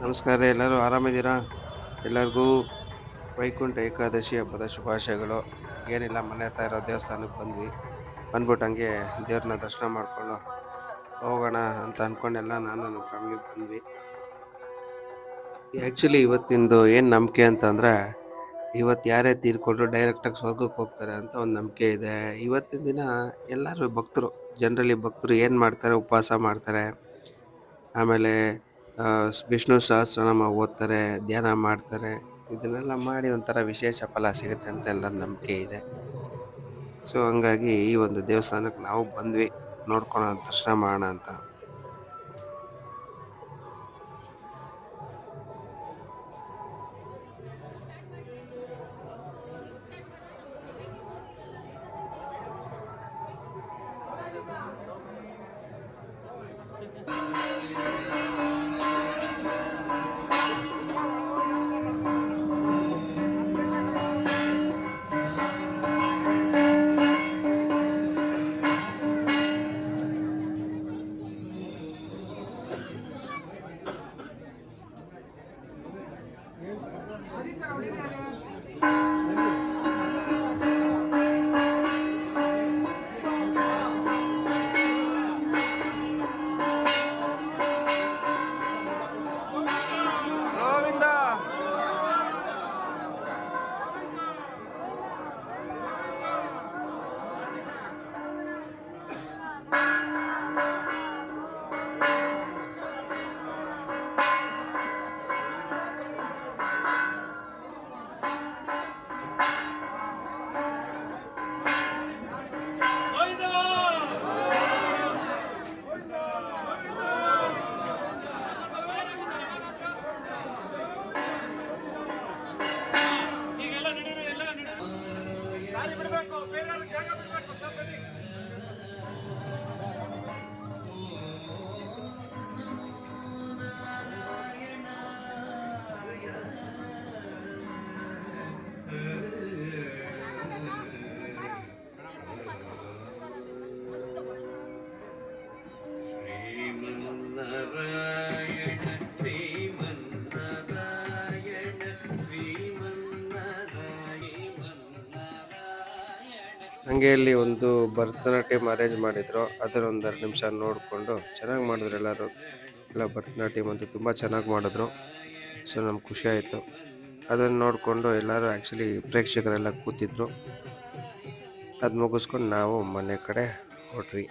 ನಮಸ್ಕಾರ, ಎಲ್ಲರೂ ಆರಾಮಿದ್ದೀರಾ? ಎಲ್ಲರಿಗೂ ವೈಕುಂಠ ಏಕಾದಶಿ ಹಬ್ಬದ ಶುಭಾಶಯಗಳು. ಏನಿಲ್ಲ, ಮನೆ ಹತ್ರ ಇರೋ ದೇವಸ್ಥಾನಕ್ಕೆ ಬಂದ್ಬಿಟ್ಟು ಹಂಗೆ ದೇವ್ರನ್ನ ದರ್ಶನ ಮಾಡಿಕೊಂಡು ಹೋಗೋಣ ಅಂತ ಅಂದ್ಕೊಂಡೆಲ್ಲ ನಾನು ನಮ್ಮ ಫ್ಯಾಮಿಲಿ ಬಂದ್ವಿ. ಆ್ಯಕ್ಚುಲಿ ಇವತ್ತಿಂದು ಏನು ನಂಬಿಕೆ ಅಂತಂದರೆ, ಇವತ್ತು ಯಾರೇ ತೀರ್ಕೊಂಡ್ರು ಡೈರೆಕ್ಟಾಗಿ ಸ್ವರ್ಗಕ್ಕೆ ಹೋಗ್ತಾರೆ ಅಂತ ಒಂದು ನಂಬಿಕೆ ಇದೆ. ಇವತ್ತಿನ ದಿನ ಎಲ್ಲರೂ ಭಕ್ತರು, ಜನರಲಿ ಭಕ್ತರು ಏನು ಮಾಡ್ತಾರೆ, ಉಪವಾಸ ಮಾಡ್ತಾರೆ. ಆಮೇಲೆ ವಿಷ್ಣು ಸಹಸ್ರನಾಮ ಓದ್ತಾರೆ, ಧ್ಯಾನ ಮಾಡ್ತಾರೆ. ಇದನ್ನೆಲ್ಲ ಮಾಡಿ ಒಂಥರ ವಿಶೇಷ ಫಲ ಸಿಗುತ್ತೆ ಅಂತ ಎಲ್ಲರ ನಂಬಿಕೆ ಇದೆ. ಸೊ ಹಂಗಾಗಿ ಈ ಒಂದು ದೇವಸ್ಥಾನಕ್ಕೆ ನಾವು ಬಂದ್ವಿ, ನೋಡ್ಕೊಳ್ಳೋಣ, ದರ್ಶನ ಮಾಡೋಣ ಅಂತ. ಹಂಗೆ ಇಲ್ಲಿ ಒಂದು ಭರತನಾಟ್ಯಂ ಅರೇಂಜ್ ಮಾಡಿದ್ರು. ಅದನ್ನ ಒಂದು 2 ನಿಮಿಷ ನೋಡಿಕೊಂಡು ಚೆನ್ನಾಗಿ ಮಾಡಿದ್ರು ಎಲ್ಲರೂ. ಎಲ್ಲ ಭರತನಾಟ್ಯಂ ಅಂತೂ ತುಂಬ ಚೆನ್ನಾಗಿ ಮಾಡಿದ್ರು. ಸೊ ನಮ್ಗೆ ಖುಷಿ ಆಯಿತು. ಅದನ್ನು ನೋಡಿಕೊಂಡು ಎಲ್ಲರೂ ಆ್ಯಕ್ಚುಲಿ ಪ್ರೇಕ್ಷಕರೆಲ್ಲ ಕೂತಿದ್ರು. ಅದು ಮುಗಿಸ್ಕೊಂಡು ನಾವು ಮನೆ ಕಡೆ ಹೊರಟ್ವಿ.